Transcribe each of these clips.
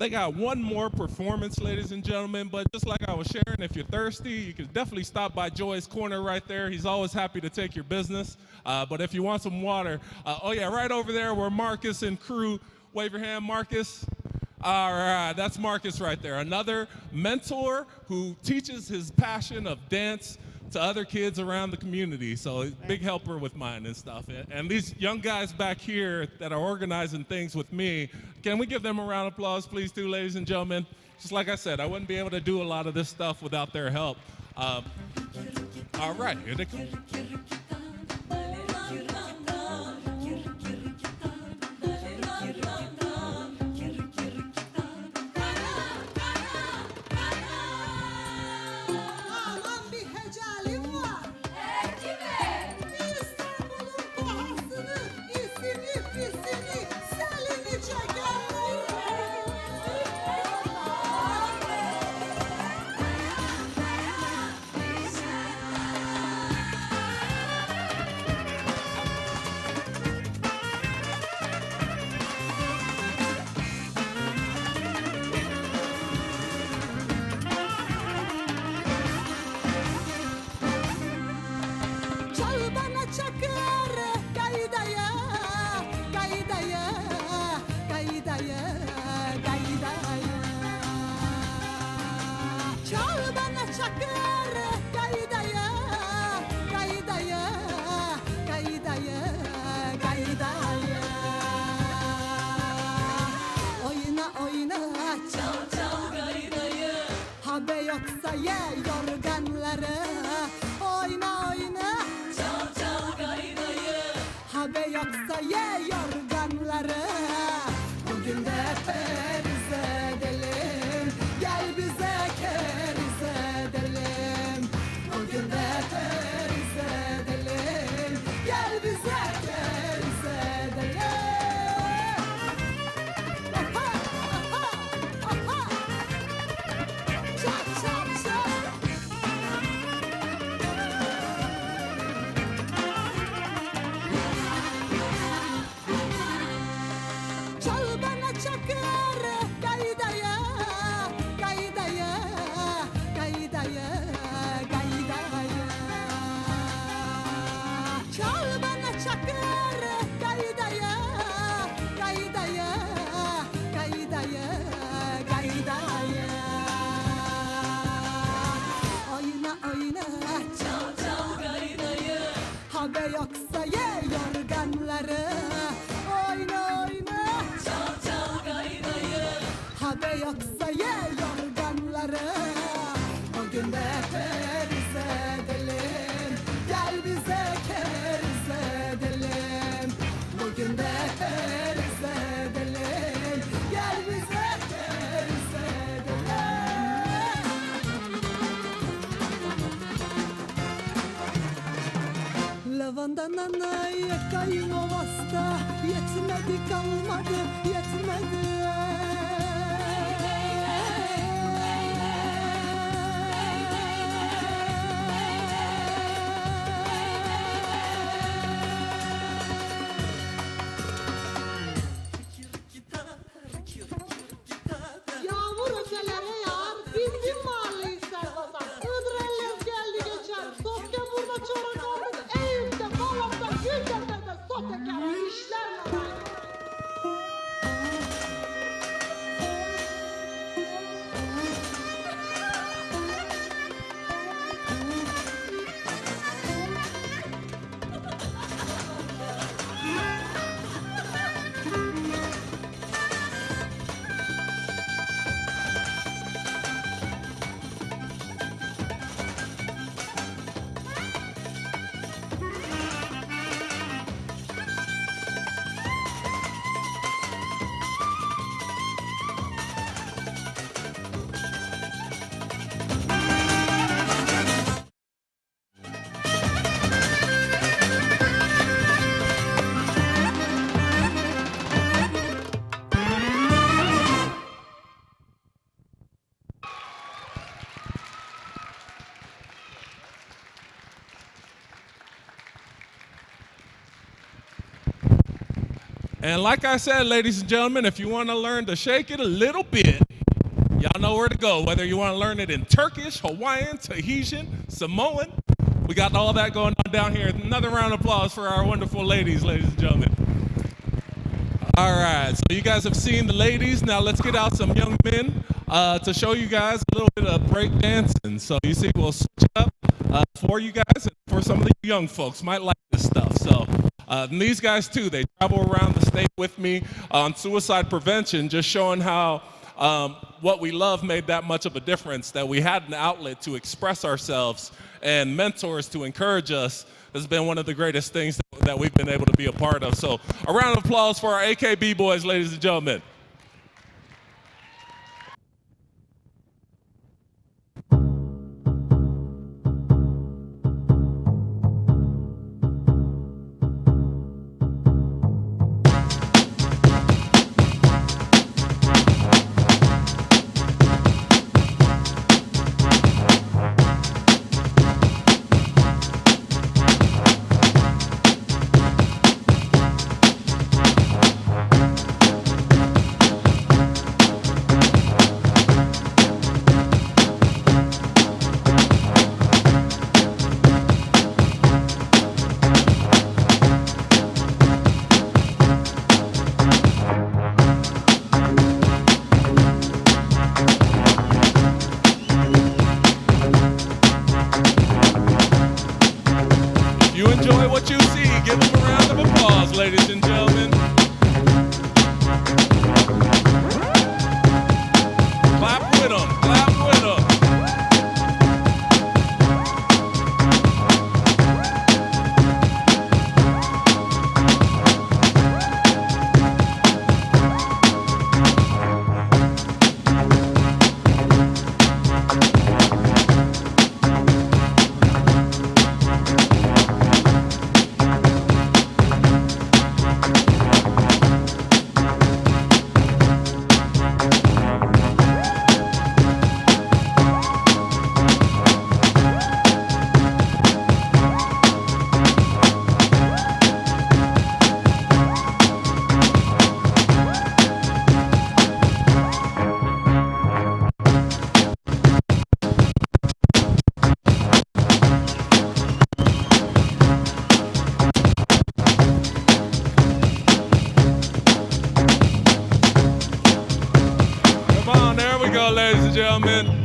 They got one more performance, ladies and gentlemen, but just like I was sharing, if you're thirsty, you can definitely stop by Joy's Corner right there. He's always happy to take your business. But if you want some water, oh yeah, right over there where Marcus and crew, wave your hand, Marcus. All right, that's Marcus right there. Another mentor who teaches his passion of dance to other kids around the community. So big helper with mine and stuff. And these young guys back here that are organizing things with me, can we give them a round of applause, please, too, ladies and gentlemen? Just like I said, I wouldn't be able to do a lot of this stuff without their help. All right, here they come. Yoksa ye yorganları oyna oyna çal çal gaydayı habe yoksa ye yorganları bugün de periz edelim gel bize keriz edelim bugün de periz edelim gel bize keriz edelim. Habe yoksa ye yorganları oyna oyna çal çal gaydayı habe yoksa ye yorganları bugün de periz edelim gel bize keriz edelim bugün de periz edelim gel bize keriz edelim. Lavanda nanay kaynovasta yetmedi kalmadı yetmedi. Yağmur ötelere yağar, bildim mahalleyi serbasan. Hıdrellez geldi geçer, Sofya burada çorak olmuş. Eğimde, Malat'ta, Gültepe'de, Soteker'e işler var. And like I said, ladies and gentlemen, if you want to learn to shake it a little bit, y'all know where to go. Whether you want to learn it in Turkish, Hawaiian, Tahitian, Samoan, we got all that going on down here. Another round of applause for our wonderful ladies and gentlemen. All right, so you guys have seen the ladies. Now let's get out some young men to show you guys a little bit of break dancing. So you see, we'll switch it up for you guys and for some of the young folks might like this stuff. So and these guys too, they travel around the state with me on suicide prevention, just showing how what we love made that much of a difference, that we had an outlet to express ourselves and mentors to encourage us has been one of the greatest things that we've been able to be a part of. So a round of applause for our AKB boys, ladies and gentlemen. If you enjoy what you see, give them a round of applause, ladies and gentlemen. Clap with them, clap with them. Ladies and gentlemen.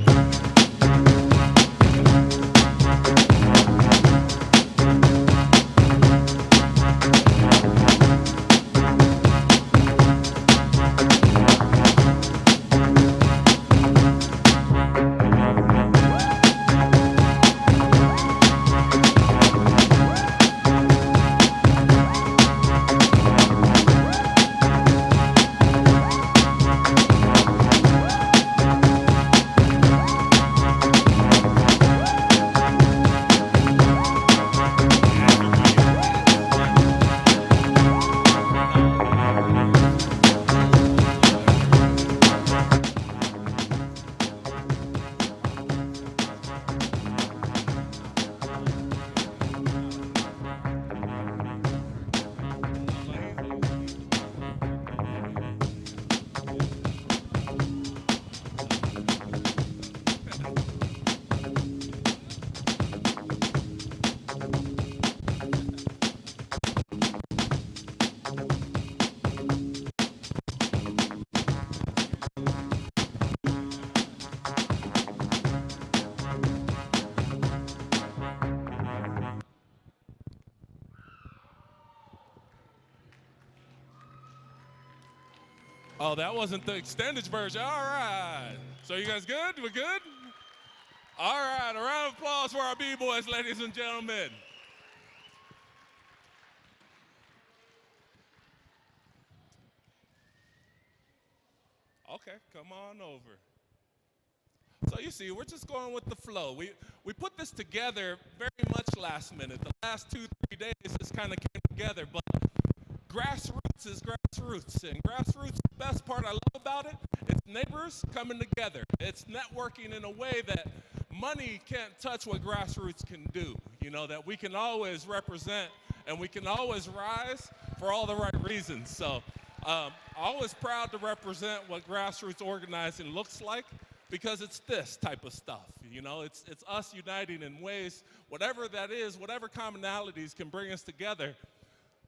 Oh, that wasn't the extended version. All right. So you guys good? We're good? All right. A round of applause for our B-boys, ladies and gentlemen. Okay, come on over. So you see, we're just going with the flow. We put this together very much last minute. The last 2-3 days, this kind of came together, but grassroots is grassroots, and grassroots, the best part I love about it, it's neighbors coming together. It's networking in a way that money can't touch what grassroots can do, you know, that we can always represent and we can always rise for all the right reasons. So always proud to represent what grassroots organizing looks like, because it's this type of stuff. You know, it's us uniting in ways, whatever that is, whatever commonalities can bring us together.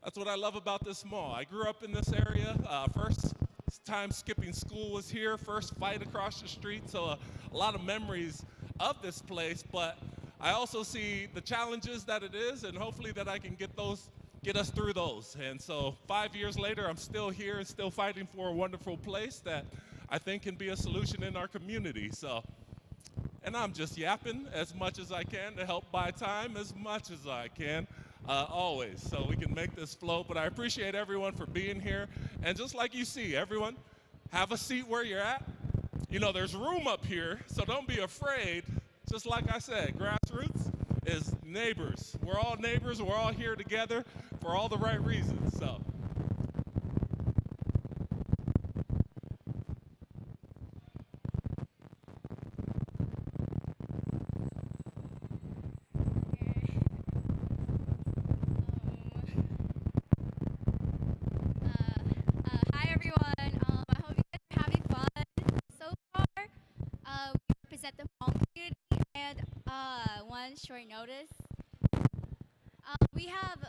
That's what I love about this mall. I grew up in this area. First time skipping school was here, first fight across the street, so a lot of memories of this place, but I also see the challenges that it is, and hopefully that I can get us through those. And so 5 years later, I'm still here and still fighting for a wonderful place that I think can be a solution in our community. So, and I'm just yapping as much as I can to help buy time as much as I can, always, so we can make this flow. But I appreciate everyone for being here. And just like you see, everyone, have a seat where you're at. You know, there's room up here, so don't be afraid. Just like I said, grassroots is neighbors. We're all neighbors. We're all here together for all the right reasons. So. Hi everyone. I hope you guys are having fun so far. We represent the home community, and one short notice. We have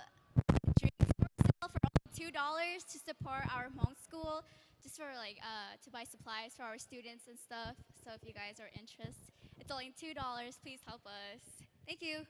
drinks for sale for only $2 to support our home school, just for like to buy supplies for our students and stuff. So if you guys are interested, it's only $2. Please help us. Thank you.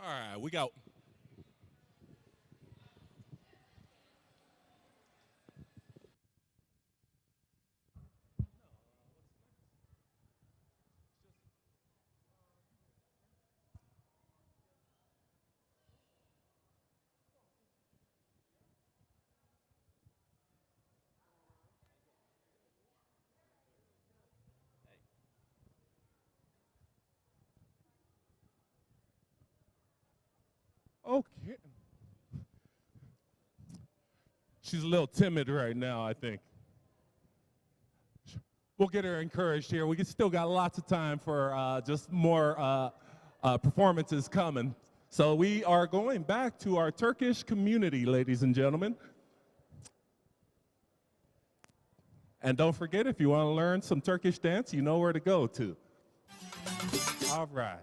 All right, we got. Okay. She's a little timid right now, I think. We'll get her encouraged here. We still got lots of time for just more performances coming. So we are going back to our Turkish community, ladies and gentlemen. And don't forget, if you want to learn some Turkish dance, you know where to go to. All right.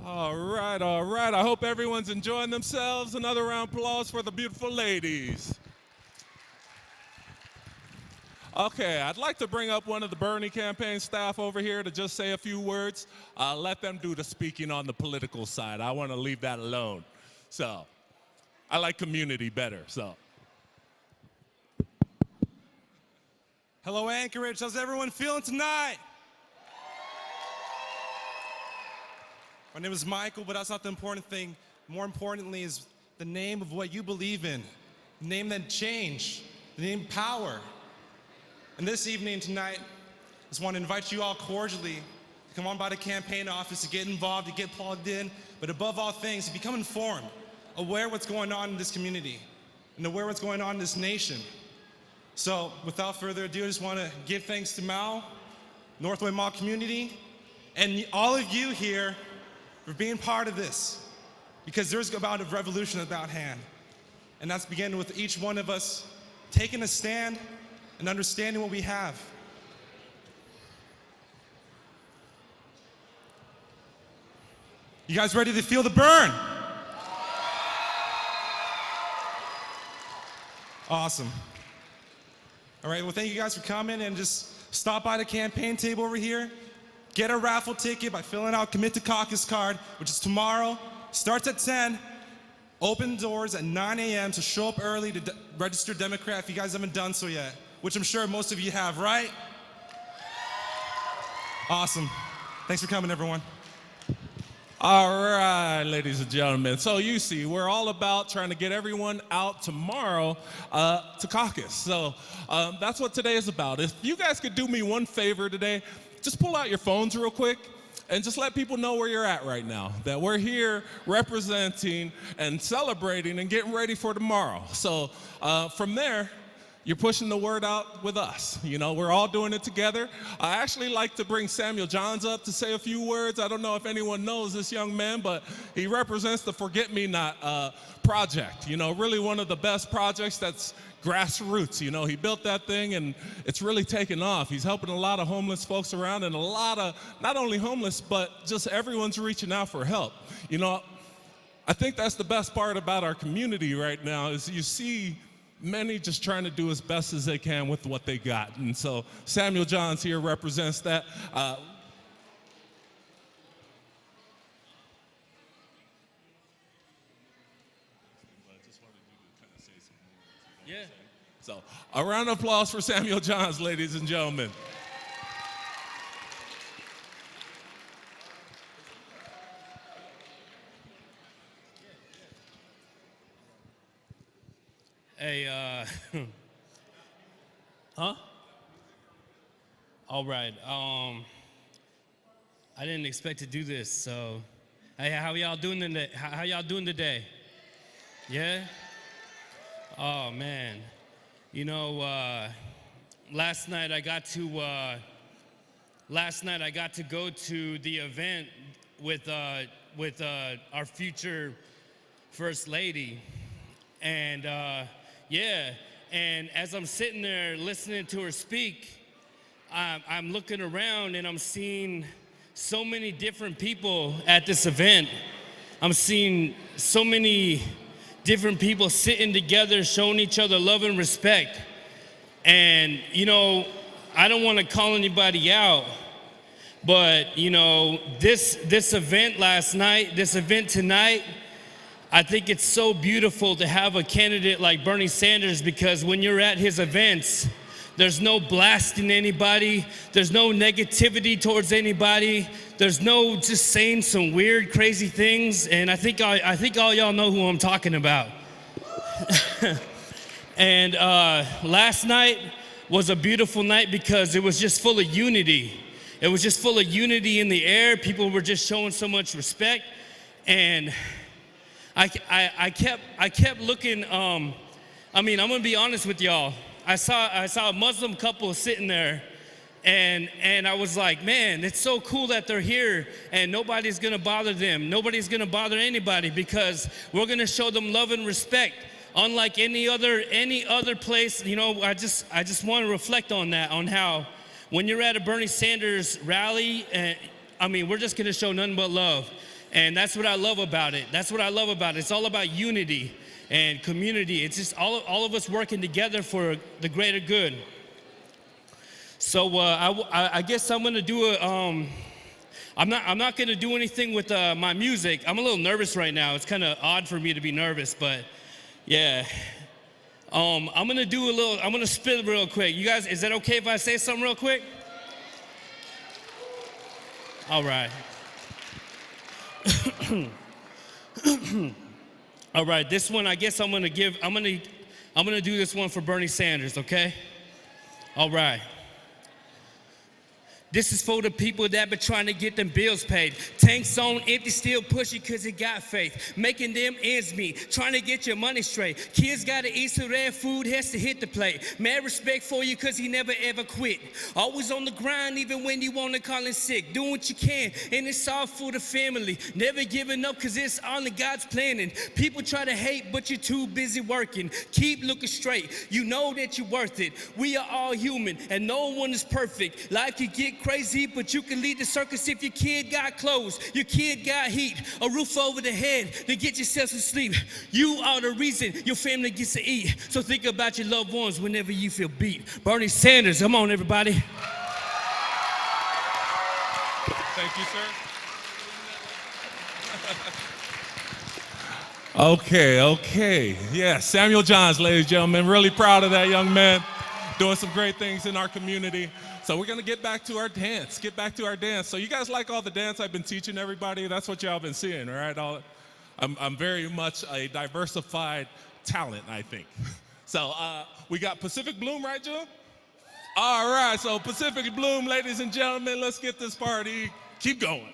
All right, all right. I hope everyone's enjoying themselves. Another round of applause for the beautiful ladies. Okay, I'd like to bring up one of the Bernie campaign staff over here to just say a few words. Let them do the speaking on the political side. I want to leave that alone. So, I like community better, so. Hello, Anchorage. How's everyone feeling tonight? My name is Michael, but that's not the important thing. More importantly is the name of what you believe in, the name that changed, the name power. And this evening tonight, I just want to invite you all cordially to come on by the campaign office, to get involved, to get plugged in, but above all things, to become informed, aware of what's going on in this community, and aware of what's going on in this nation. So without further ado, I just want to give thanks to Mal, Northway Mall community, and all of you here for being part of this, because there's about a revolution about hand. And that's beginning with each one of us taking a stand and understanding what we have. You guys ready to feel the burn? Awesome. All right, well, thank you guys for coming, and just stop by the campaign table over here. Get a raffle ticket by filling out Commit to Caucus card, which is tomorrow. Starts at 10. Open doors at 9 a.m. to show up early to register Democrat if you guys haven't done so yet, which I'm sure most of you have, right? Awesome. Thanks for coming, everyone. All right, ladies and gentlemen. So you see, we're all about trying to get everyone out tomorrow to caucus. So that's what today is about. If you guys could do me one favor today, just pull out your phones real quick and just let people know where you're at right now, that we're here representing and celebrating and getting ready for tomorrow. So from there, you're pushing the word out with us. You know, we're all doing it together. I actually like to bring Samuel Johns up to say a few words. I don't know if anyone knows this young man, but he represents the Forget Me Not project. You know, really one of the best projects that's grassroots. You know, he built that thing and it's really taken off. He's helping a lot of homeless folks around, and a lot of, not only homeless, but just everyone's reaching out for help. You know, I think that's the best part about our community right now is you see many just trying to do as best as they can with what they got. And so Samuel Johns here represents that. Yeah. So a round of applause for Samuel Johns, ladies and gentlemen. Hey, huh? All right. I didn't expect to do this, so hey, how y'all doing today? How y'all doing today? Yeah? Oh man. You know, last night I got to go to the event with our future First Lady, and yeah, and as I'm sitting there listening to her speak, I'm looking around and I'm seeing so many different people at this event. I'm seeing so many different people sitting together, showing each other love and respect. And, you know, I don't want to call anybody out, but, you know, this event last night, this event tonight, I think it's so beautiful to have a candidate like Bernie Sanders, because when you're at his events, there's no blasting anybody, there's no negativity towards anybody, there's no just saying some weird, crazy things, and I think all y'all know who I'm talking about. And last night was a beautiful night because it was just full of unity. It was just full of unity in the air. People were just showing so much respect, and I kept looking. I mean, I'm gonna be honest with y'all. I saw a Muslim couple sitting there, and I was like, man, it's so cool that they're here, and nobody's gonna bother them. Nobody's gonna bother anybody because we're gonna show them love and respect, unlike any other place. You know, I just want to reflect on that, on how when you're at a Bernie Sanders rally, I mean, we're just gonna show nothing but love. And that's what I love about it. That's what I love about it. It's all about unity and community. It's just all of us working together for the greater good. So I guess I'm gonna do a, I'm not gonna do anything with my music. I'm a little nervous right now. It's kind of odd for me to be nervous, but yeah. I'm gonna spit real quick. You guys, is that okay if I say something real quick? All right. All right, this one I guess I'm gonna do this one for Bernie Sanders, okay? All right. This is for the people that been trying to get them bills paid. Tanks on empty, still pushing cause it got faith. Making them ends meet, trying to get your money straight. Kids gotta eat so their food has to hit the plate. Mad respect for you cause he never ever quit. Always on the grind even when you wanna call in sick. Doing what you can and it's all for the family. Never giving up cause it's only God's planning. People try to hate but you're too busy working. Keep looking straight, you know that you're worth it. We are all human and no one is perfect. Life can get crazy, but you can lead the circus if your kid got clothes, your kid got heat, a roof over the head, then get yourself some sleep. You are the reason your family gets to eat. So think about your loved ones whenever you feel beat. Bernie Sanders, come on everybody. Thank you, sir. Okay. Yeah, Samuel Johns, ladies and gentlemen. Really proud of that young man. Doing some great things in our community. So we're gonna get back to our dance. So you guys like all the dance I've been teaching everybody? That's what y'all been seeing, right? I'm very much a diversified talent, I think. So we got Pacific Bloom, right, June? All right, so Pacific Bloom, ladies and gentlemen, let's get this party. Keep going.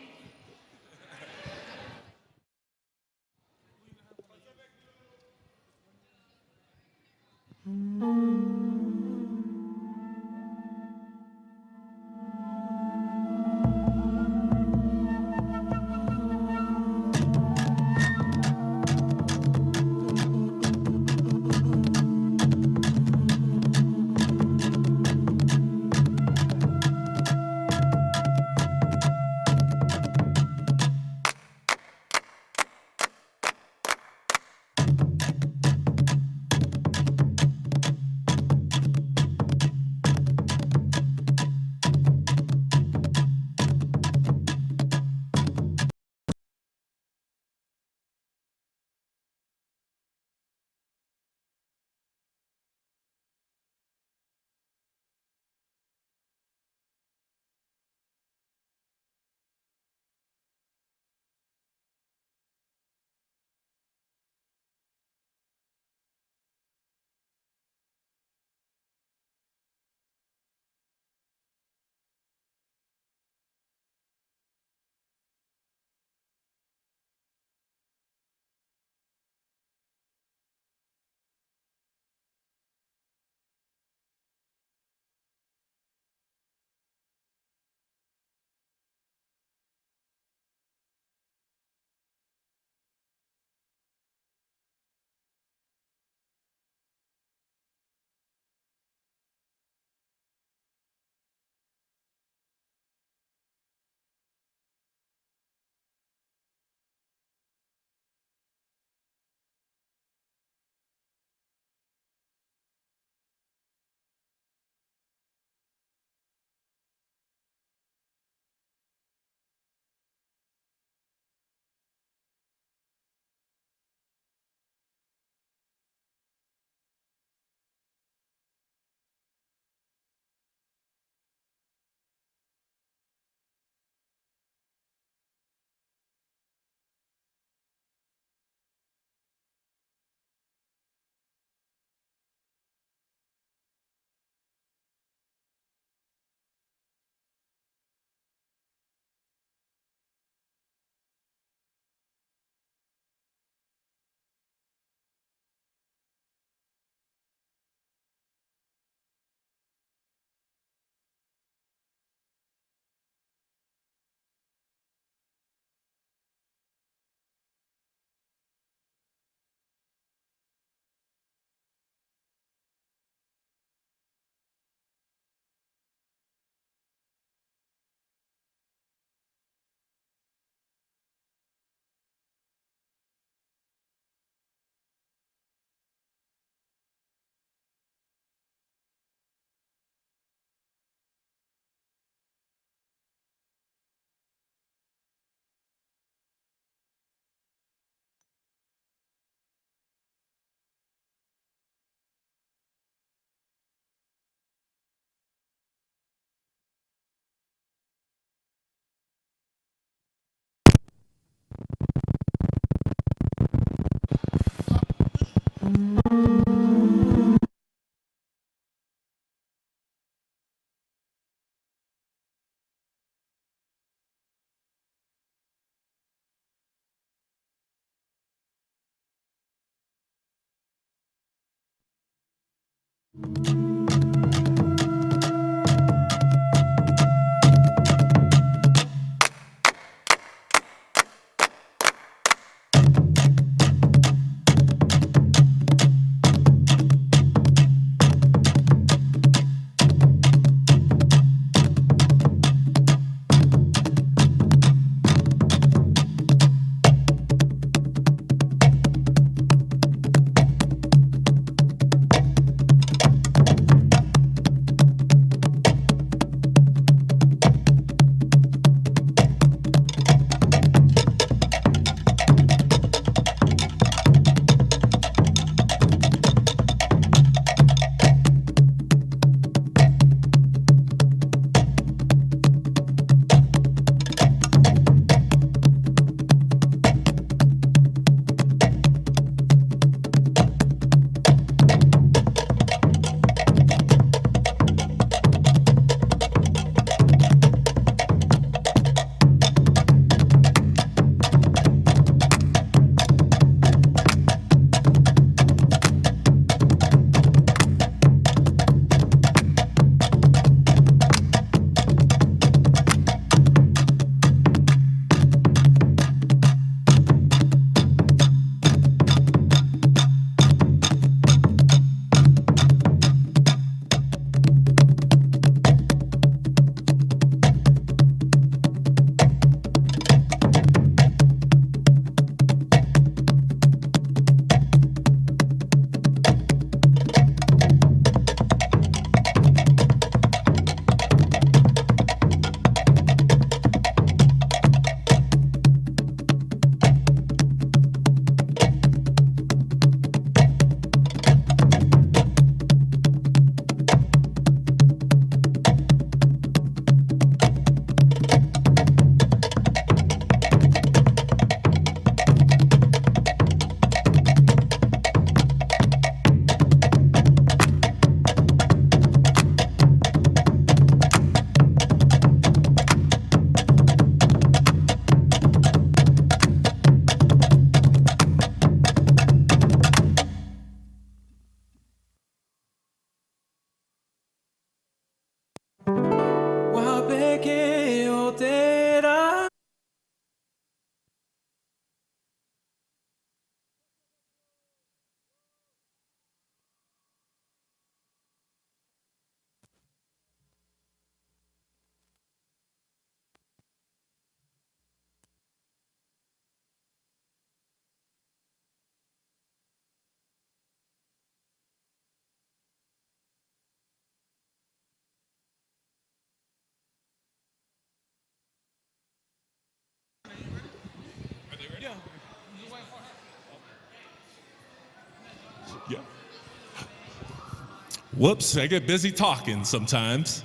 Whoops, I get busy talking sometimes.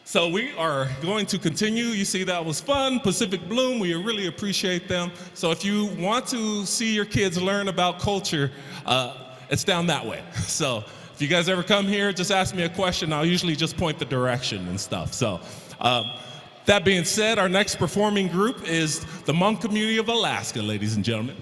So we are going to continue. You see, that was fun. Pacific Bloom, we really appreciate them. So if you want to see your kids learn about culture, it's down that way. So if you guys ever come here, just ask me a question. I'll usually just point the direction and stuff. So that being said, our next performing group is the Hmong community of Alaska, ladies and gentlemen.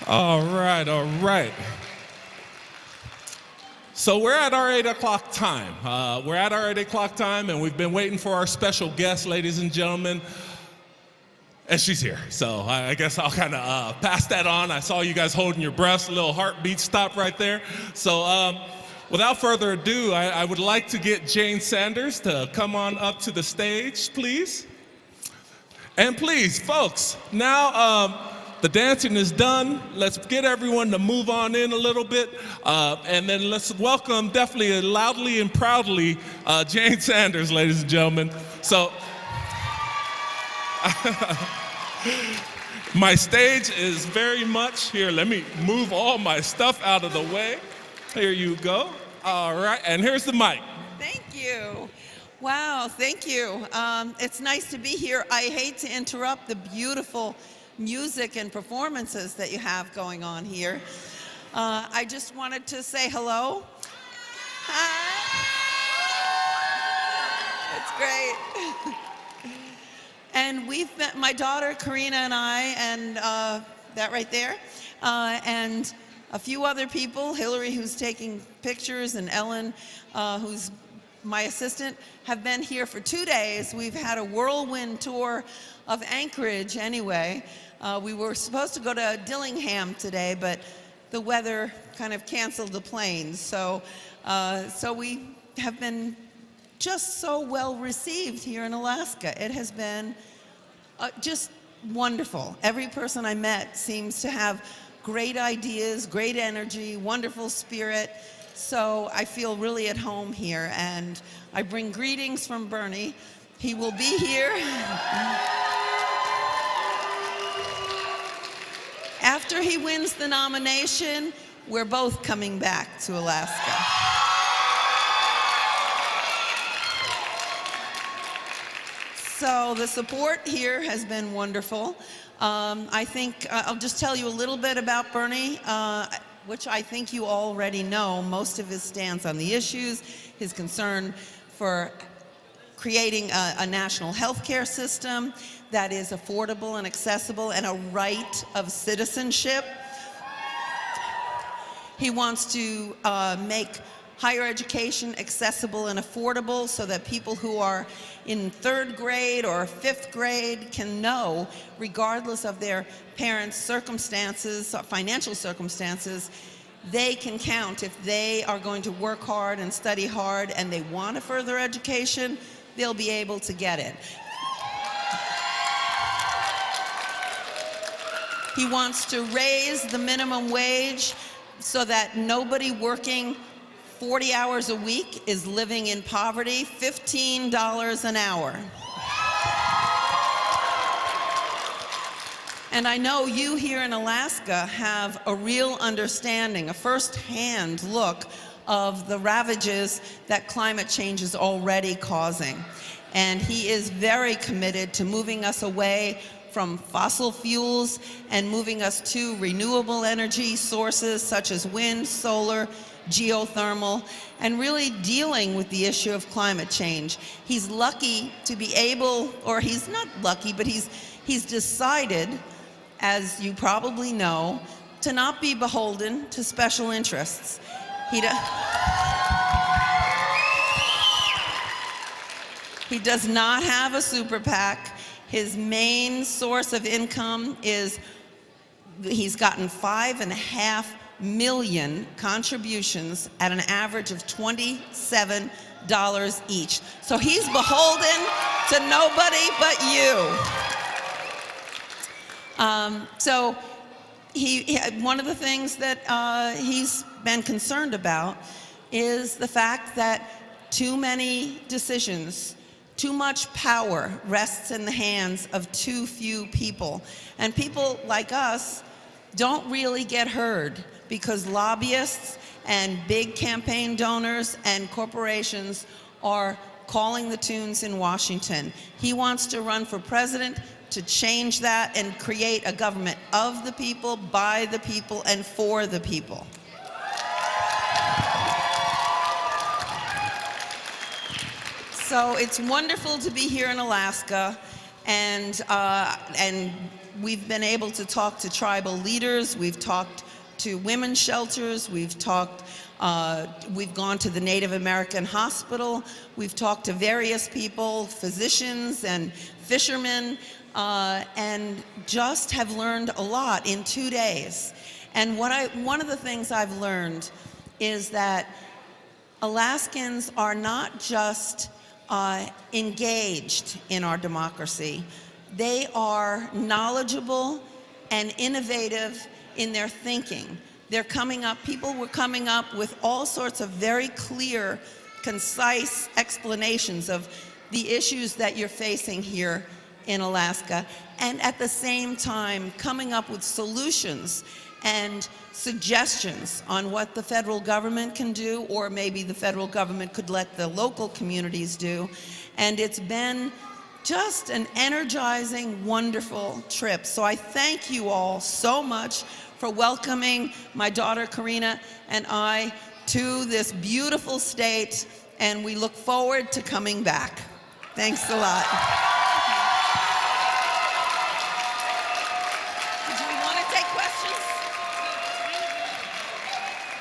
All right, all right. So we're at our 8 o'clock time. We're at our 8 o'clock time, and we've been waiting for our special guest, ladies and gentlemen. And she's here. So I guess I'll kind of pass that on. I saw you guys holding your breaths, a little heartbeat stop right there. So without further ado, I would like to get Jane Sanders to come on up to the stage, please. And please, folks, now the dancing is done. Let's get everyone to move on in a little bit. And then let's welcome, definitely loudly and proudly, Jane Sanders, ladies and gentlemen. So my stage is very much here. Let me move all my stuff out of the way. Here you go. All right, and here's the mic. Thank you. Wow, thank you. It's nice to be here. I hate to interrupt the beautiful music and performances that you have going on here. I just wanted to say hello. Hi. It's great. And we've met, my daughter Karina and I, and that right there, and a few other people, Hillary, who's taking pictures, and Ellen, who's my assistant, have been here for 2 days. We've had a whirlwind tour of Anchorage anyway. We were supposed to go to Dillingham today, but the weather kind of canceled the planes. So we have been just so well received here in Alaska. It has been just wonderful. Every person I met seems to have great ideas, great energy, wonderful spirit. So I feel really at home here, and I bring greetings from Bernie. He will be here. After he wins the nomination, we're both coming back to Alaska. So the support here has been wonderful. I think I'll just tell you a little bit about Bernie, which I think you already know. Most of his stance on the issues, his concern for creating a national health care system that is affordable and accessible and a right of citizenship. He wants to make higher education accessible and affordable so that people who are in 3rd grade or 5th grade can know, regardless of their parents' circumstances, financial circumstances, they can count. If they are going to work hard and study hard and they want a further education, they'll be able to get it. He wants to raise the minimum wage so that nobody working 40 hours a week is living in poverty, $15 an hour. And I know you here in Alaska have a real understanding, a first-hand look of the ravages that climate change is already causing. And he is very committed to moving us away from fossil fuels and moving us to renewable energy sources such as wind, solar, geothermal, and really dealing with the issue of climate change. He's lucky to be able, or he's not lucky, but he's decided, as you probably know, to not be beholden to special interests. He does not have a super PAC. His main source of income is, he's gotten 5.5 million contributions at an average of $27 each. So he's beholden to nobody but you. So one of the things that he's been concerned about is the fact that too many decisions, too much power rests in the hands of too few people. And people like us don't really get heard because lobbyists and big campaign donors and corporations are calling the tunes in Washington. He wants to run for president to change that and create a government of the people, by the people, and for the people. So it's wonderful to be here in Alaska, and we've been able to talk to tribal leaders, we've talked to women's shelters, we've gone to the Native American hospital, we've talked to various people, physicians and fishermen, and just have learned a lot in 2 days. And one of the things I've learned is that Alaskans are not just engaged in our democracy, they are knowledgeable and innovative in their thinking. People were coming up with all sorts of very clear, concise explanations of the issues that you're facing here in Alaska, and at the same time coming up with solutions and suggestions on what the federal government can do, or maybe the federal government could let the local communities do. And it's been just an energizing, wonderful trip. So I thank you all so much for welcoming my daughter Karina and I to this beautiful state, and we look forward to coming back. Thanks a lot. Do we want to take questions?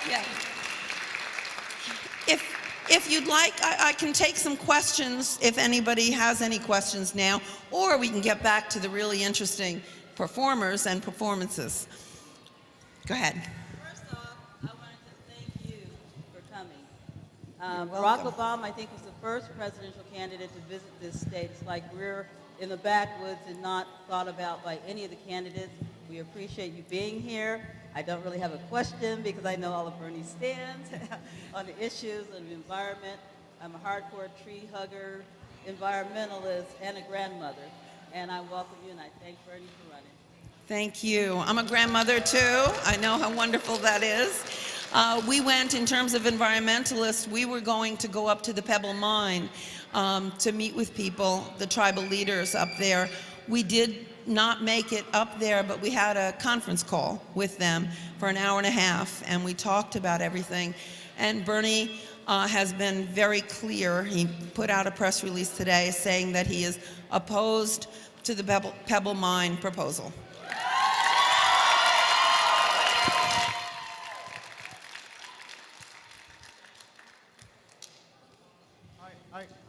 Yeah. If you'd like, I can take some questions if anybody has any questions now, or we can get back to the really interesting performers and performances. Go ahead. First off, I wanted to thank you for coming. Barack Obama, I think, was the first presidential candidate to visit this state. It's like we're in the backwoods and not thought about by any of the candidates. We appreciate you being here. I don't really have a question because I know all of Bernie's stands on the issues of the environment. I'm a hardcore tree hugger, environmentalist, and a grandmother. And I welcome you, and I thank Bernie for running. Thank you. I'm a grandmother too. I know how wonderful that is. We went, in terms of environmentalists, we were going to go up to the Pebble Mine to meet with people, the tribal leaders up there. We did not make it up there, but we had a conference call with them for an hour and a half, and we talked about everything. And Bernie has been very clear. He put out a press release today saying that he is opposed to the Pebble Mine proposal.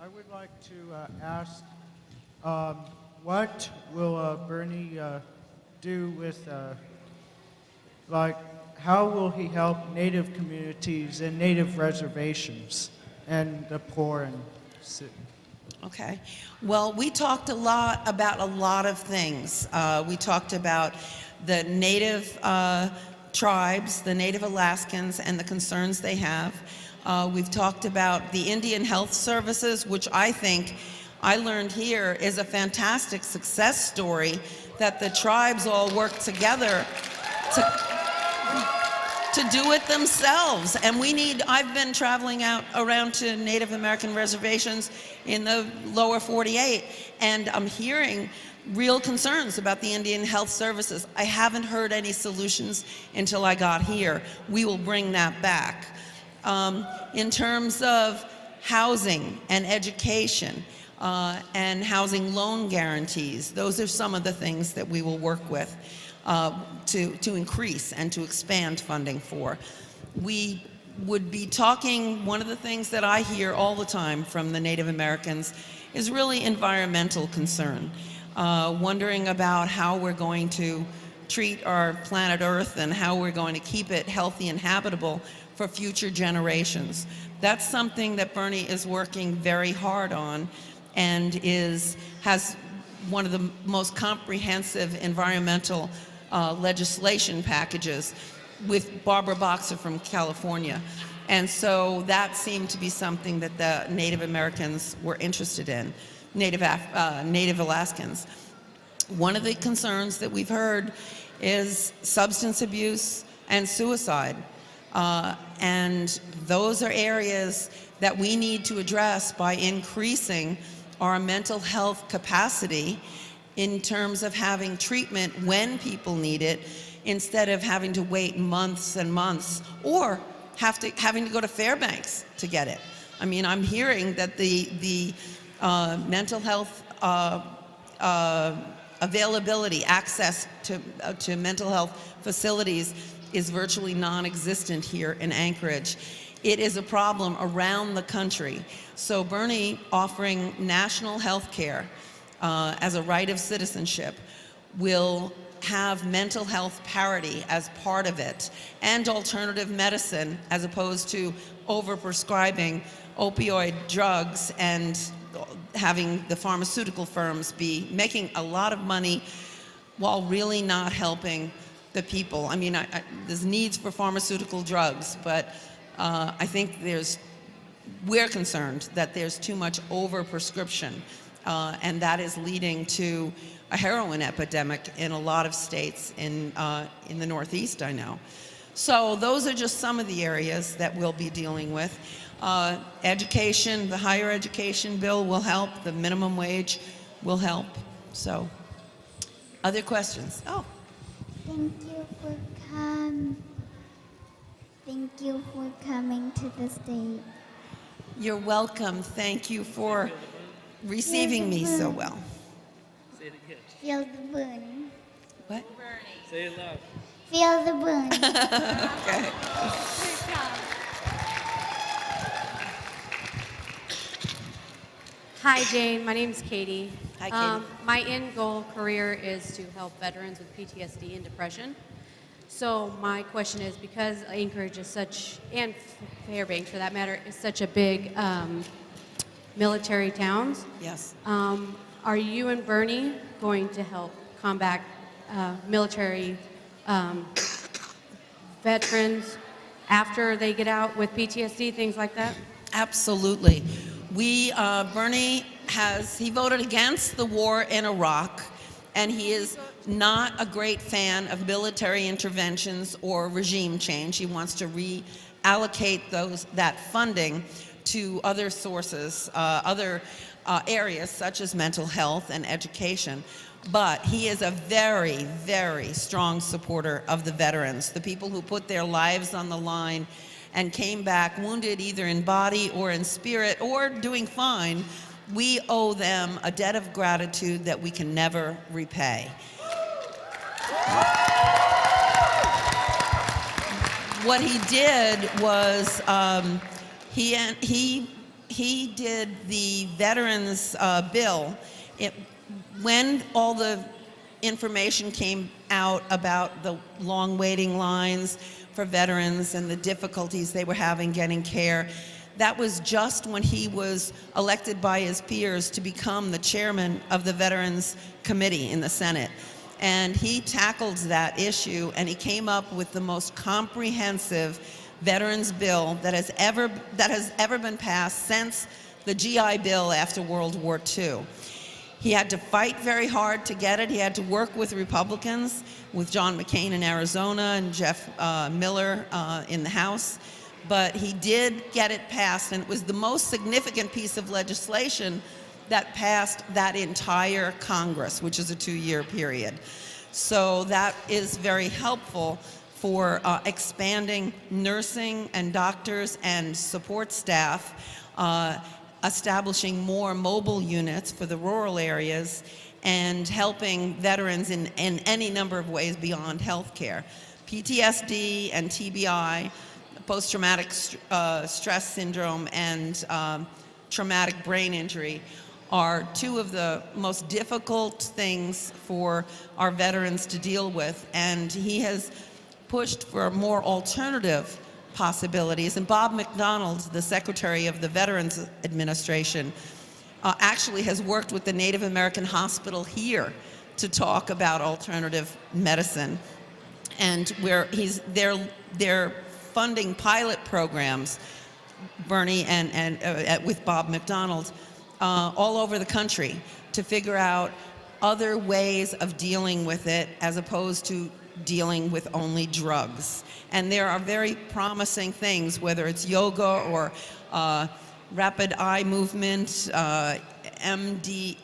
I would like to ask, what will Bernie do with, how will he help Native communities and Native reservations and the poor and Okay. Well, we talked a lot about a lot of things. We talked about the Native tribes, the Native Alaskans, and the concerns they have. We've talked about the Indian Health Services, which I think I learned here is a fantastic success story, that the tribes all work together to do it themselves. And I've been traveling around to Native American reservations in the lower 48, and I'm hearing real concerns about the Indian Health Services. I haven't heard any solutions until I got here. We will bring that back. In terms of housing and education, and housing loan guarantees, those are some of the things that we will work with to increase and to expand funding for. We would be talking, one of the things that I hear all the time from the Native Americans is really environmental concern, wondering about how we're going to treat our planet Earth and how we're going to keep it healthy and habitable for future generations. That's something that Bernie is working very hard on, and has one of the most comprehensive environmental legislation packages with Barbara Boxer from California. And so that seemed to be something that the Native Americans were interested in, Native Alaskans. One of the concerns that we've heard is substance abuse and suicide. And those are areas that we need to address by increasing our mental health capacity in terms of having treatment when people need it, instead of having to wait months and months, or having to go to Fairbanks to get it. I mean, I'm hearing that the mental health availability, access to mental health facilities is virtually non-existent here in Anchorage. It is a problem around the country. So Bernie offering national health care as a right of citizenship will have mental health parity as part of it, and alternative medicine as opposed to overprescribing opioid drugs and having the pharmaceutical firms be making a lot of money while really not helping the people. I mean, there's needs for pharmaceutical drugs, but I think we're concerned that there's too much overprescription, and that is leading to a heroin epidemic in a lot of states in the Northeast, I know. So those are just some of the areas that we'll be dealing with. Education, the higher education bill will help, the minimum wage will help. So, other questions? Oh. Thank you for coming to the state. You're welcome. Thank you for receiving me so well. Say it again. Feel the burn. What? Say it loud. Feel the burn. Okay. Good job. Hi, Jane. My name's Katie. Hi, Katie. My end goal career is to help veterans with PTSD and depression. So my question is, because Anchorage is such, and Fairbanks for that matter, is such a big military towns, Yes. are you and Bernie going to help combat military veterans after they get out with PTSD, things like that? Absolutely. Bernie he voted against the war in Iraq, and he is not a great fan of military interventions or regime change. He wants to reallocate that funding to other sources, other areas such as mental health and education. But he is a very, very strong supporter of the veterans, the people who put their lives on the line and came back wounded either in body or in spirit or doing fine. We owe them a debt of gratitude that we can never repay. What he did was he did the veterans bill. When all the information came out about the long waiting lines for veterans and the difficulties they were having getting care, that was just when he was elected by his peers to become the chairman of the Veterans Committee in the Senate. And he tackled that issue, and he came up with the most comprehensive veterans bill that has ever been passed since the GI Bill after World War II. He had to fight very hard to get it. He had to work with Republicans, with John McCain in Arizona and Jeff Miller in the House. But he did get it passed, and it was the most significant piece of legislation that passed that entire Congress, which is a 2-year period. So that is very helpful for expanding nursing and doctors and support staff, establishing more mobile units for the rural areas, and helping veterans in any number of ways beyond healthcare. PTSD and TBI, post-traumatic stress syndrome, and traumatic brain injury are two of the most difficult things for our veterans to deal with, and he has pushed for more alternative possibilities. And Bob McDonald, the Secretary of the Veterans Administration, actually has worked with the Native American Hospital here to talk about alternative medicine, and where they're funding pilot programs, Bernie and with Bob McDonald, all over the country to figure out other ways of dealing with it as opposed to dealing with only drugs. And there are very promising things, whether it's yoga or rapid eye movement,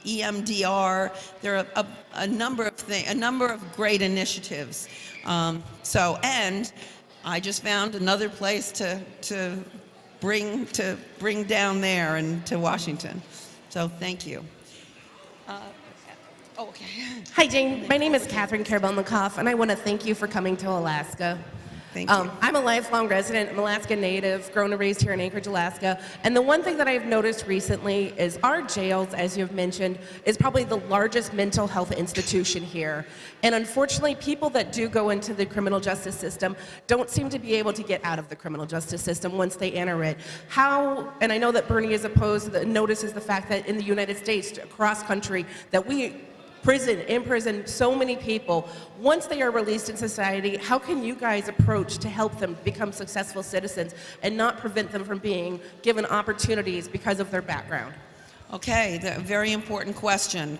EMDR. There are a number of great initiatives. And I just found another place to bring down there and to Washington. So thank you. Oh, okay. Hi, Jane. My name is Catherine Karabelnikoff, and I want to thank you for coming to Alaska. Thank you. I'm a lifelong resident, I'm Alaska native, grown and raised here in Anchorage, Alaska. And the one thing that I've noticed recently is our jails, as you've mentioned, is probably the largest mental health institution here. And unfortunately, people that do go into the criminal justice system don't seem to be able to get out of the criminal justice system once they enter it. How, and I know that Bernie is opposed, notices the fact that in the United States, across country, that we imprison so many people. Once they are released in society, how can you guys approach to help them become successful citizens and not prevent them from being given opportunities because of their background? Okay, very important question.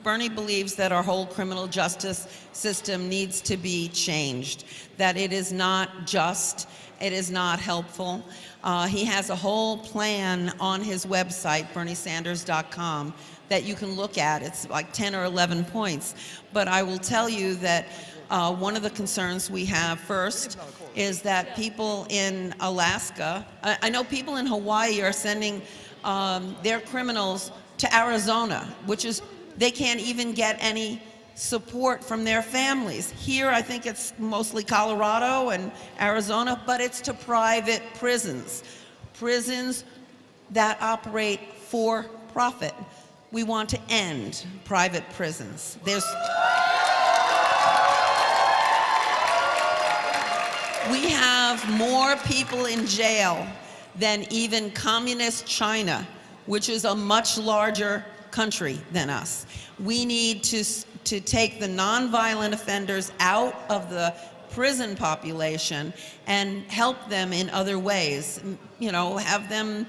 Bernie believes that our whole criminal justice system needs to be changed, that it is not just, it is not helpful. He has a whole plan on his website, berniesanders.com, that you can look at. It's like 10 or 11 points. But I will tell you that one of the concerns we have first is that people in Alaska, I know people in Hawaii are sending their criminals to Arizona, which is, they can't even get any support from their families. Here, I think it's mostly Colorado and Arizona, but it's to private prisons. Prisons that operate for profit. We want to end private prisons. We have more people in jail than even communist China, which is a much larger country than us. We need to take the nonviolent offenders out of the prison population and help them in other ways. You know, have them,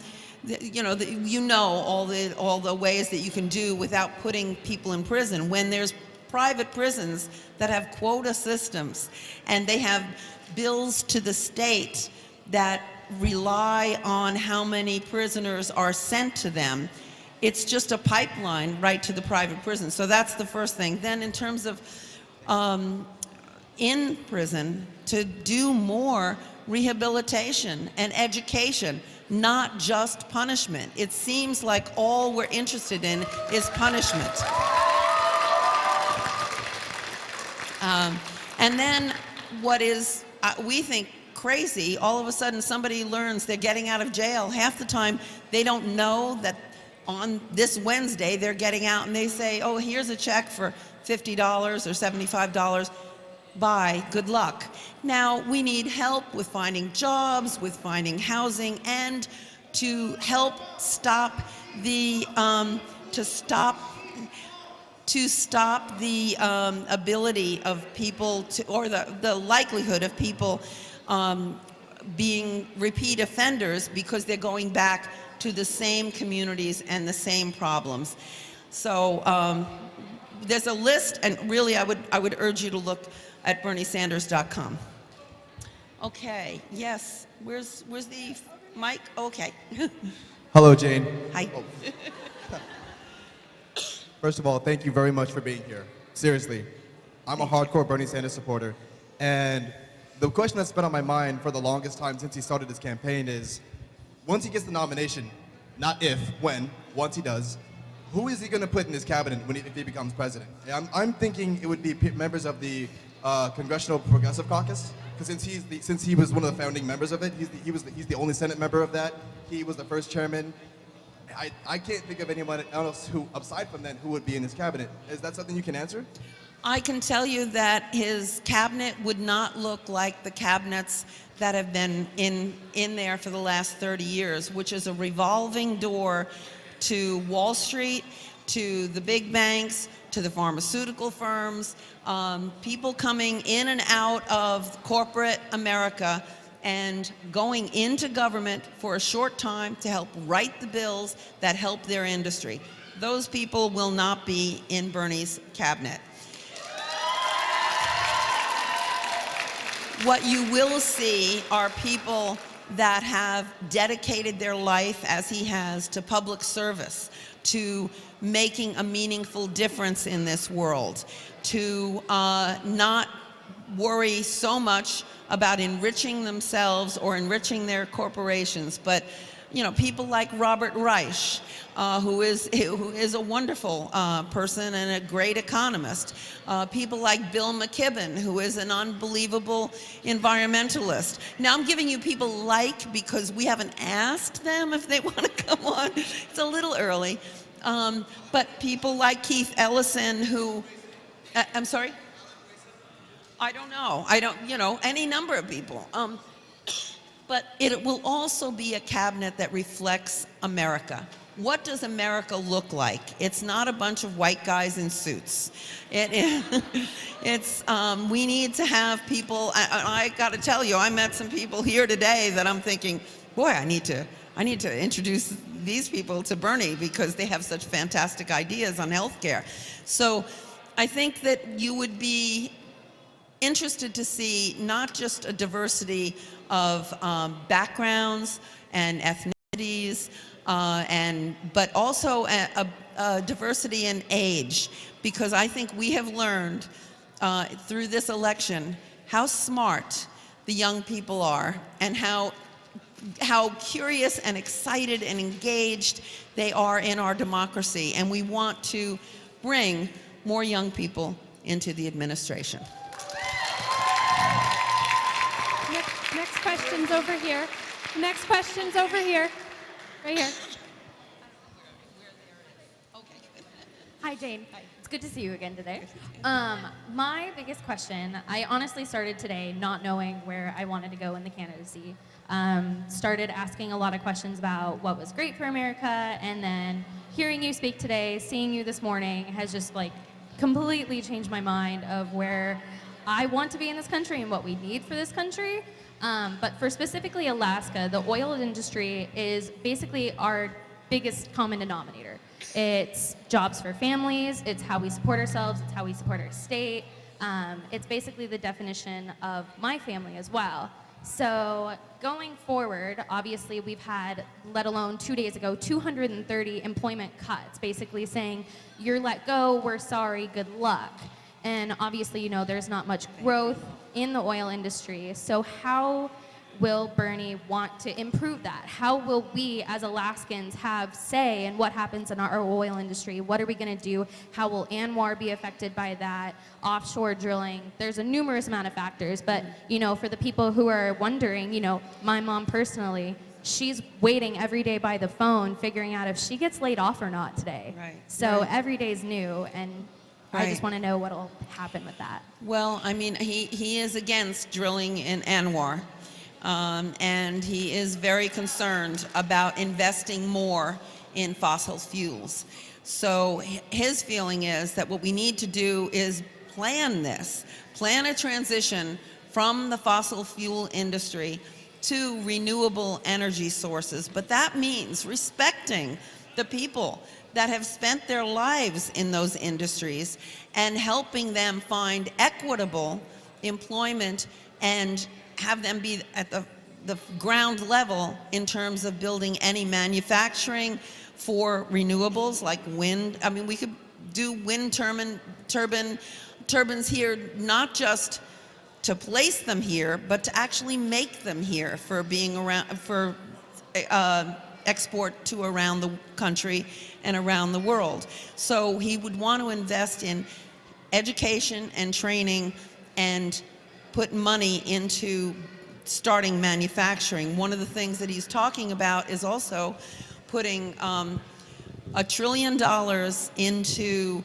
all the ways that you can do without putting people in prison. When there's private prisons that have quota systems and they have bills to the state that rely on how many prisoners are sent to them, it's just a pipeline right to the private prison. So that's the first thing. Then in terms of in prison, to do more rehabilitation and education, not just punishment. It seems like all we're interested in is punishment. And then what is, we think, crazy, all of a sudden somebody learns they're getting out of jail. Half the time they don't know that on this Wednesday they're getting out, and they say, oh, here's a check for $50 or $75. Bye, good luck. Now, we need help with finding jobs, with finding housing, and to help stop the, ability of people to, or the likelihood of people being repeat offenders because they're going back to the same communities and the same problems. So there's a list, and really I would urge you to look at berniesanders.com. Okay, yes, where's the mic? Okay. Hello, Jane. Hi. Oh. First of all, thank you very much for being here. Seriously, I'm a hardcore Bernie Sanders supporter, and the question that's been on my mind for the longest time since he started his campaign is, once he gets the nomination, not if, when, once he does, who is he going to put in his cabinet if he becomes president? I'm thinking it would be members of the Congressional Progressive Caucus, because since he was one of the founding members of it, he's the only Senate member of that. He was the first chairman. I can't think of anyone else who, aside from that, who would be in his cabinet. Is that something you can answer? I can tell you that his cabinet would not look like the cabinets that have been in there for the last 30 years, which is a revolving door to Wall Street, to the big banks, to the pharmaceutical firms, people coming in and out of corporate America and going into government for a short time to help write the bills that help their industry. Those people will not be in Bernie's cabinet. What you will see are people that have dedicated their life, as he has, to public service, to making a meaningful difference in this world, to not worry so much about enriching themselves or enriching their corporations, but people like Robert Reich, who is a wonderful person and a great economist. People like Bill McKibben, who is an unbelievable environmentalist. Now I'm giving you people like because we haven't asked them if they want to come on. It's a little early. But people like Keith Ellison, who, I'm sorry? I don't know. Any number of people. But it will also be a cabinet that reflects America. What does America look like? It's not a bunch of white guys in suits. We need to have people, I got to tell you, I met some people here today that I'm thinking, boy, I need to introduce these people to Bernie because they have such fantastic ideas on healthcare. So I think that you would be interested to see not just a diversity of backgrounds and ethnicities, but also a diversity in age, because I think we have learned through this election how smart the young people are and how curious and excited and engaged they are in our democracy, and we want to bring more young people into the administration. Next question's over here. Next question's over here. Right here. Hi, Jane. It's good to see you again today. My biggest question, I honestly started today not knowing where I wanted to go in the candidacy. Started asking a lot of questions about what was great for America, and then hearing you speak today, seeing you this morning has just completely changed my mind of where I want to be in this country and what we need for this country. But for specifically Alaska, the oil industry is basically our biggest common denominator. It's jobs for families, it's how we support ourselves, it's how we support our state. It's basically the definition of my family as well. So going forward, obviously we've had, let alone 2 days ago, 230 employment cuts, basically saying, you're let go, we're sorry, good luck. And obviously, there's not much growth in the oil industry. So how will Bernie want to improve that? How will we as Alaskans have say in what happens in our oil industry? What are we going to do? How will ANWR be affected by that? Offshore drilling? There's a numerous amount of factors, but for the people who are wondering, my mom personally, she's waiting every day by the phone, figuring out if she gets laid off or not today. Right. So Right. every day's new, and I just want to know what will happen with that. Well, I mean, he is against drilling in ANWR, and he is very concerned about investing more in fossil fuels. So his feeling is that what we need to do is plan a transition from the fossil fuel industry to renewable energy sources. But that means respecting the people that have spent their lives in those industries and helping them find equitable employment and have them be at the ground level in terms of building any manufacturing for renewables like wind. I mean, we could do wind turbines here, not just to place them here, but to actually make them here for being around, for export to around the country and around the world. So he would want to invest in education and training and put money into starting manufacturing. One of the things that he's talking about is also putting $1 trillion into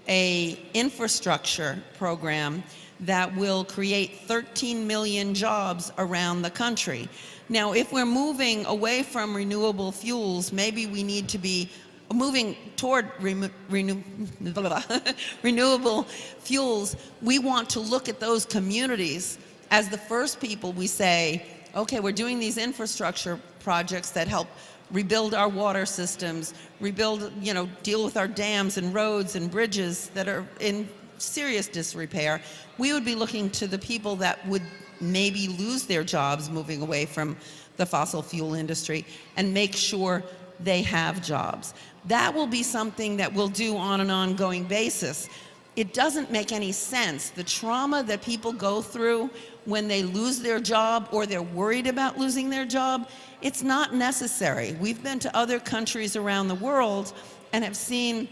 a infrastructure program that will create 13 million jobs around the country. Now, if we're moving away from renewable fuels, maybe we need to be moving toward renewable fuels. We want to look at those communities as the first people. We say, okay, we're doing these infrastructure projects that help rebuild our water systems, rebuild, deal with our dams and roads and bridges that are in serious disrepair. We would be looking to the people that would maybe lose their jobs moving away from the fossil fuel industry and make sure they have jobs. That will be something that we'll do on an ongoing basis. It doesn't make any sense. The trauma that people go through when they lose their job or they're worried about losing their job. It's not necessary. We've been to other countries around the world and have seen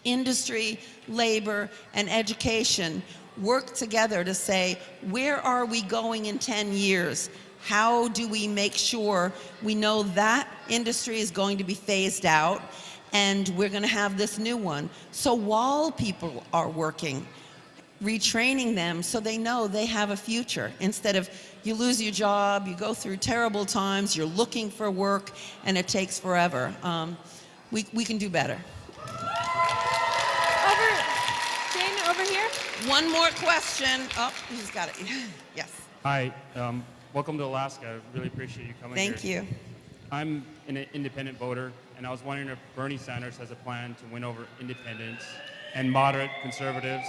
industry, labor, and education work together to say, where are we going in 10 years? How do we make sure we know that industry is going to be phased out and we're going to have this new one? So while people are working, retraining them so they know they have a future, instead of you lose your job, you go through terrible times, you're looking for work, and it takes forever. We can do better. Jane, over here. One more question. Oh, he's got it. Yes. Hi, welcome to Alaska. I really appreciate you coming here. Thank you. I'm an independent voter, and I was wondering if Bernie Sanders has a plan to win over independents and moderate conservatives.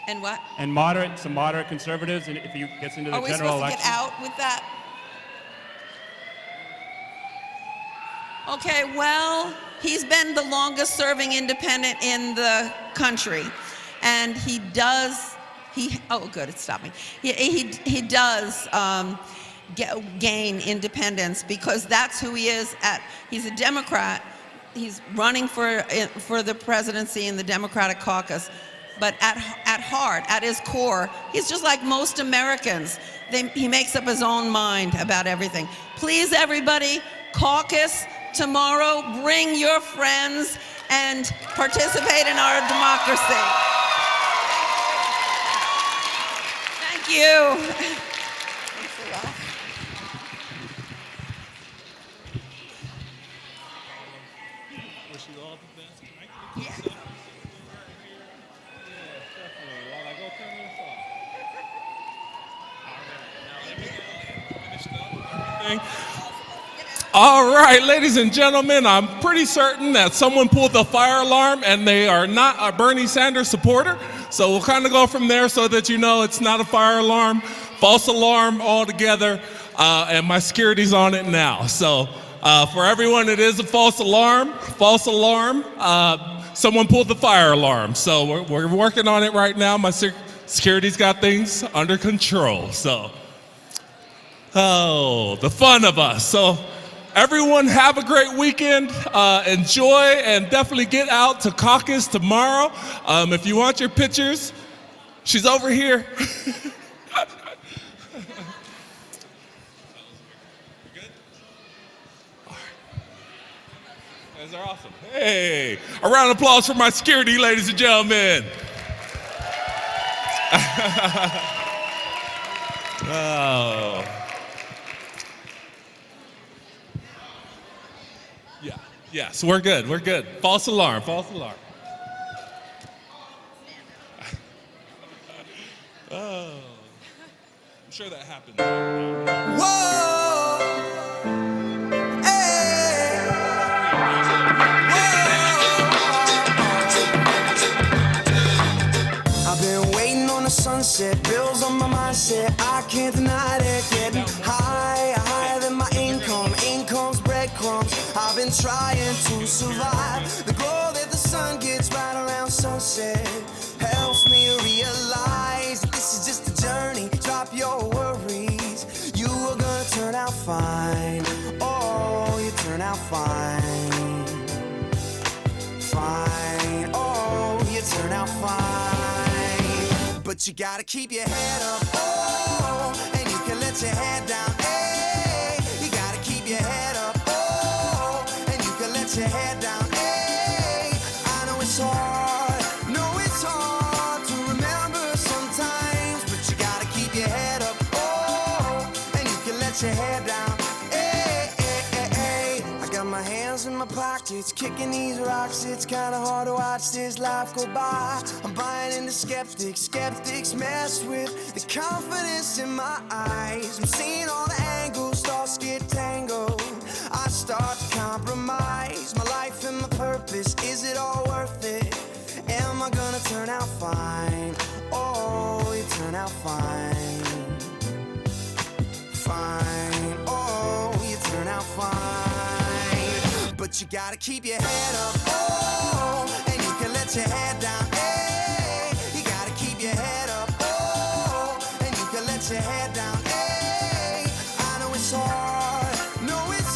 And what? And some moderate conservatives, and if he gets into the Are we general supposed election. to get out with that? Okay, well, he's been the longest serving independent in the country. And oh good, it stopped me. He does gain independence because that's who he is. He's a Democrat. He's running for the presidency in the Democratic Caucus. But at heart, at his core, he's just like most Americans. He makes up his own mind about everything. Please, everybody, caucus tomorrow. Bring your friends and participate in our democracy. Thank you. Wish you all the best. Yeah. All right, ladies and gentlemen, I'm pretty certain that someone pulled the fire alarm and they are not a Bernie Sanders supporter. So we'll kind of go from there so that you know it's not a fire alarm, false alarm altogether, and my security's on it now. So for everyone, it is a false alarm, someone pulled the fire alarm. So we're working on it right now. My security's got things under control. So, oh, the fun of us. So everyone have a great weekend, enjoy, and definitely get out to Caucus tomorrow. If you want your pictures, she's over here. Those are awesome. Hey, a round of applause for my security, ladies and gentlemen. Oh. Yeah, yes, we're good, we're good. False alarm, false alarm. Oh, I'm sure that happened. Whoa, hey, whoa. I've been waiting on the sunset, bills on my mindset. I can't deny it. Getting higher than my income's breadcrumbs. I've been trying to survive. The glow that the sun gets right around sunset helps me realize that this is just a journey. Drop your worries, you are gonna turn out fine. Oh, you turn out fine. Fine, oh, you turn out fine. But you gotta keep your head up, oh, and you can let your head down, hey. You gotta keep your head up, oh, and you can let your head down, hey. I know it's hard, to remember sometimes, but you gotta keep your head up, oh, and you can let your head down, hey, hey, hey, hey. I got my hands in my pockets, kicking these rocks. It's kinda hard to watch this life go by. I'm buying into skeptics mess with the confidence in my eyes. I'm seeing all the angles, thoughts get tangled. I start to compromise my life and my purpose. Is it all worth it? Am I gonna turn out fine? Oh, you turn out fine. Fine, oh, you turn out fine. But you gotta keep your head up, oh, and you can let your head down, hey. You gotta keep your head up, oh, and you can let let your head down. Hey, I know it's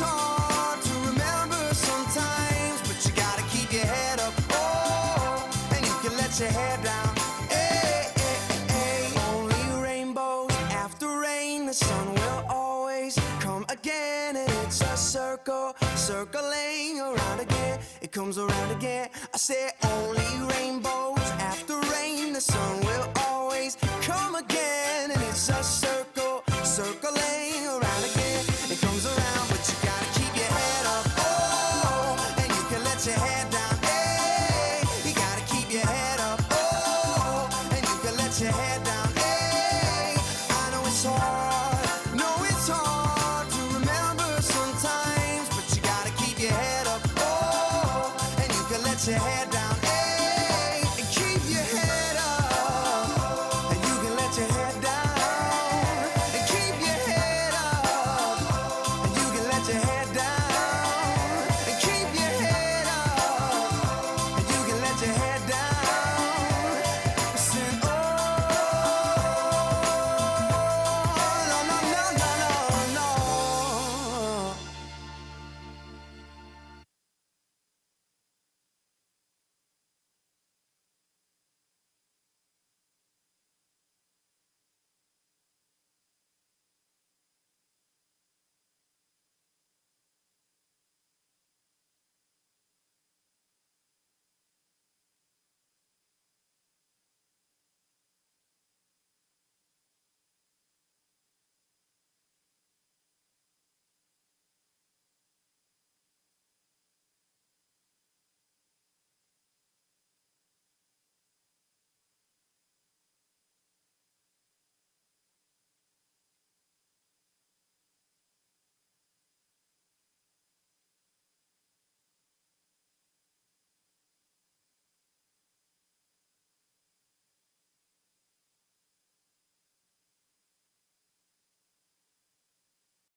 hard to remember sometimes, but you gotta keep your head up. Oh, and you can let your head down. Hey, hey, hey. Only rainbows after rain, the sun will always come again, and it's a circle, circling around again. It comes around again. I say only rainbows after rain, the sun will always come again, and it's a circle, circling around again. It comes around, but you gotta keep your head up. Oh, and you can let your head down. Hey, you gotta keep your head up. Oh, and you can let your head down. Hey, I know it's hard to remember sometimes, but you gotta keep your head up. Oh, and you can let your head down.